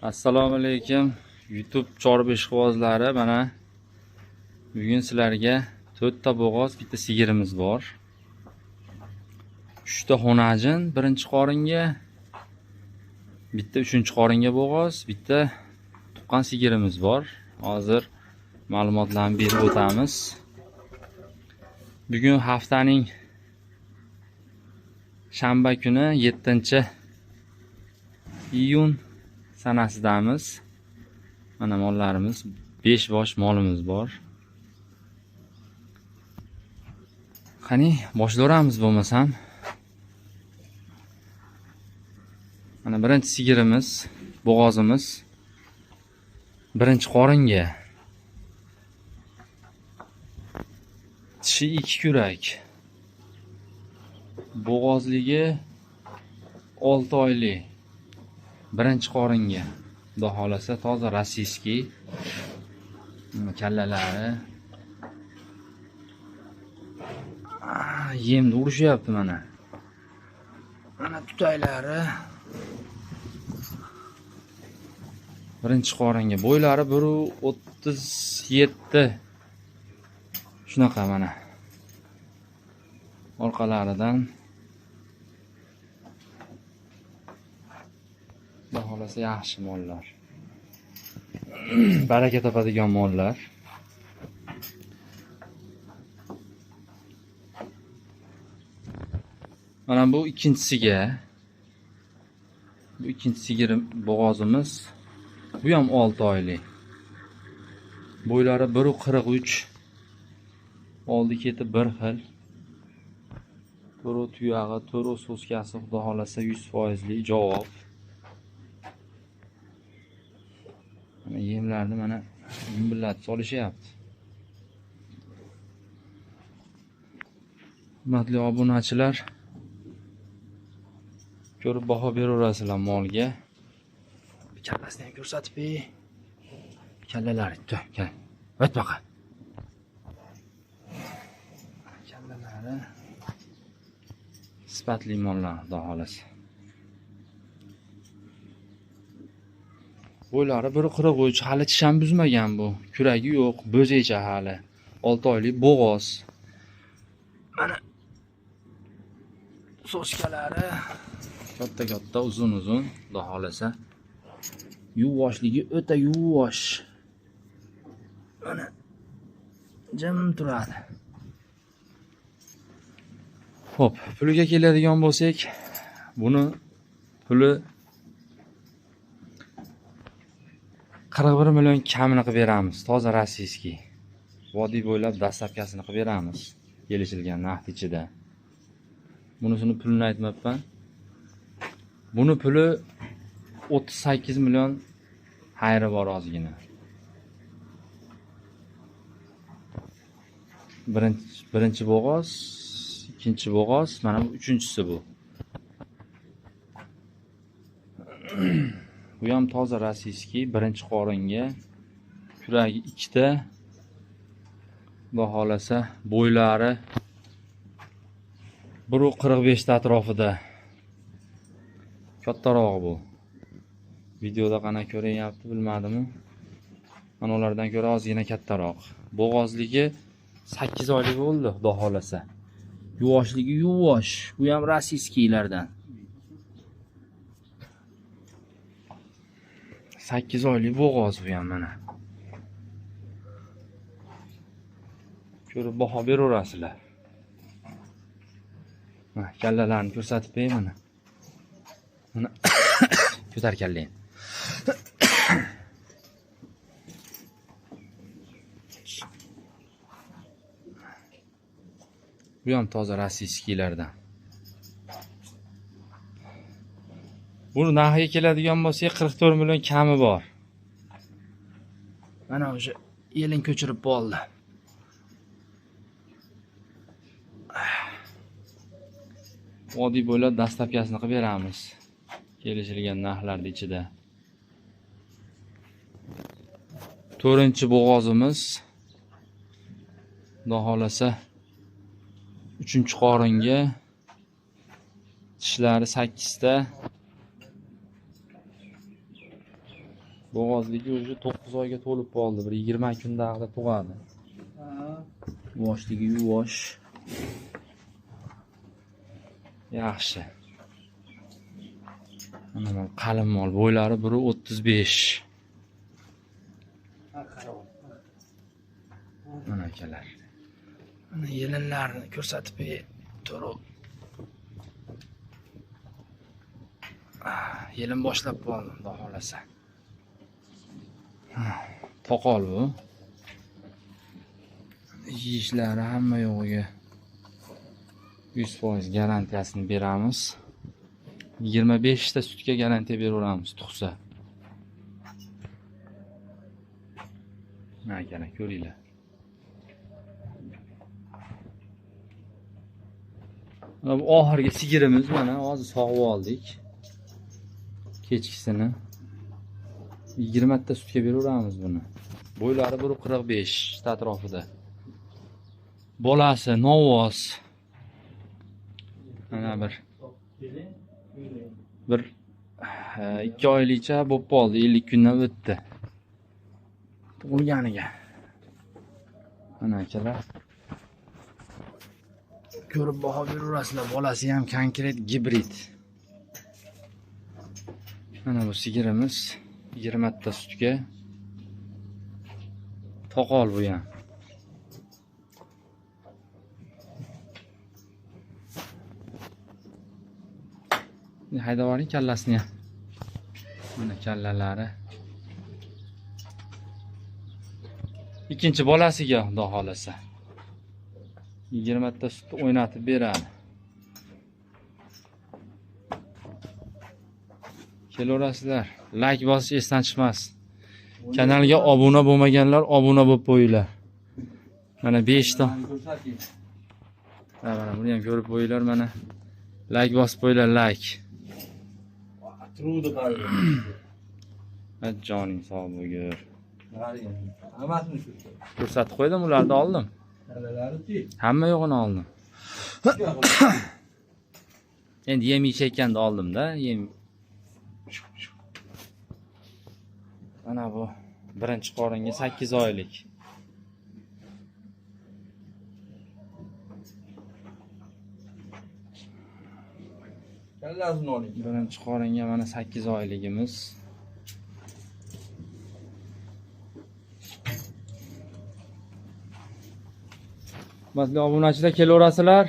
Assalomu alaykum YouTube chorbeishqibozlari. Mana bugun sizlarga 4 ta bo'g'oz, bitta sigirimiz bor. 3 ta xonajin birinchi qoringa, bitta uchinchi qoringa bo'g'oz, bitta tuqqan sigirimiz bor. Hozir ma'lumotlarni berib o'tamiz. Bugun haftaning shanba kuni 7-iyun sanasidamiz. Mana mollarimiz 5 bosh molimiz bor. Qani boshlayveramiz bo'lmasam. Mana birinchi sigirimiz, bo'g'ozimiz birinchi qoringa. Tishi 2 kurak. Bo'g'ozligi 6 oylik. Birinchi qoringa. Xudo xolasa toza rossiyskiy. Kallalari. Yemni urishyapti mana. Mana tutaylari. Birinchi qoringa. Bo'ylari 1.37. Shunaqa mana. Orqalaridan Xudo xolasa yaxshi mollar. Baraka topadigan mollar. Mana bu ikkinchisiga. Bu ikkinchi sigir bo'g'ozimiz. Bu ham 6 oylik. Bo'ylari 1.43. Oldi keti bir xil. To'ro tuyog'i, to'ro so'skasi xudo xolasa 100% javob. Mana yemlarni mana billatib solishyapti. Hurmatli obunachilar, ko'rib baho beraverasizlar molga. Kallasini ham ko'rsatib ber. Kallalari kel. O't baqa. Kallalari sifatli mollar xudo xolasa. Bo'ylari 1.43, hali tish ham buzmagan bu. Kuragi yo'q, bo'zaycha hali. 6 oylik bo'g'oz. Mana so'skalari katta-katta, uzun-uzun, xudo xolasa. Yuvoshligi o'ta yuvosh. Mana jim turadi. Xo'p, puliga keladigan bo'lsak, buni puli 41 million kamini qilib beramiz. Toza rossiyskiy. Vodiy bo'ylab dastlabkasini qilib beramiz. Kelishilgan narx ichida. Bunisini pulini aytmayapman. Buni puli 38 million xayri bor ozgina. Birinchi bo'g'oz, ikkinchi bo'g'oz, mana bu uchinchisi bu. Bu ham toza rossiyskiy, birinchi qoringa. Kuragi 2 ta. Xudo xolasa bo'ylari 1.45 ta atrofida. Kattaroq bu. Videoda qana ko'ryapti bilmadim. Mana ulardan ko'ra ozgina kattaroq. Bo'g'ozligi 8 oylik bo'ldi, xudo xolasa. Yuvoshligi yuvosh. Bu ham rossiyskiylardan. 8 oylik bo'g'oz bu ham mana. Ko'rib baho beraverasizlar. Mana kallalarni ko'rsatib ber mana. Mana ko'tar kallang. Bu ham toza rossiyskiylardan. Buni narxiga keladigan bo'lsak 44 million kami bor. Mana o'sha yelin ko'chirib bo'ldi. Vodiy bo'ylab dastlabkasini qilib beramiz. Kelishilgan narxlar ichida. 4-chi bo'g'ozimiz. Xudo xolasa 3-chi qoringa. Tishlari 8 ta. Bo'g'ozligi уже 9 oyga to'lib qoldi. Bir 20 kundagida tug'adi. Yuvoshligi yuvosh. Yaxshi. Mana qalin mol, bo'ylari 1.35. Mana akalar. Mana yelinlarni ko'rsatib turib. Yelin boshlab qoldim, xudo xolasa. Toqol bu. Yeyishlari hamma yo'g'iga 100% garantiyasini beramiz. 25 ta sutga garantiya beraveramiz tug'sa. Mana kana ko'ringlar. Bu oxirgi sigirimiz mana hozir sog'ib oldik. Kechkisini 20 ta sutga beraveramiz buni. Bo'ylari 1.45 atrofida. Bolasi novoz. Mana bir 2 oylikcha bo'lib qoldi, 50 kundan o'tdi. Tug'ilganiga. Mana akalar. Ko'rib baho beraverasizlar. Bolasi ham konkret gibrid. Mana bu sigirimiz 20 ta sutga. Toqol bu ham. Haydavoring kallasini ham. Mana kallalari. Ikkinchi bolasiga xudo xolasa 20 ta sut o'ynatib beradi. Kelaverasizlar. Like bosish esdan chiqmasin. Kanalga obuna bo'lmaganlar obuna bo'lib qo'yinglar. Mana 5 ta. Mana buni ham ko'rib qo'yinglar mana. Like bosib qo'yinglar, like. Joning sog' bo'lgur. Hammasini Ko'rsatib qo'ydim, ularni oldim. Hamma yo'g'ini oldim. Endi yem yeyishayotganda oldim-da, yem. Mana bu birinchi qoringa 8 oylik. kallasini oling. Birinchi qoringa mana 8 oyligimiz. Hurmatli obunachilar, kelaverasizlar.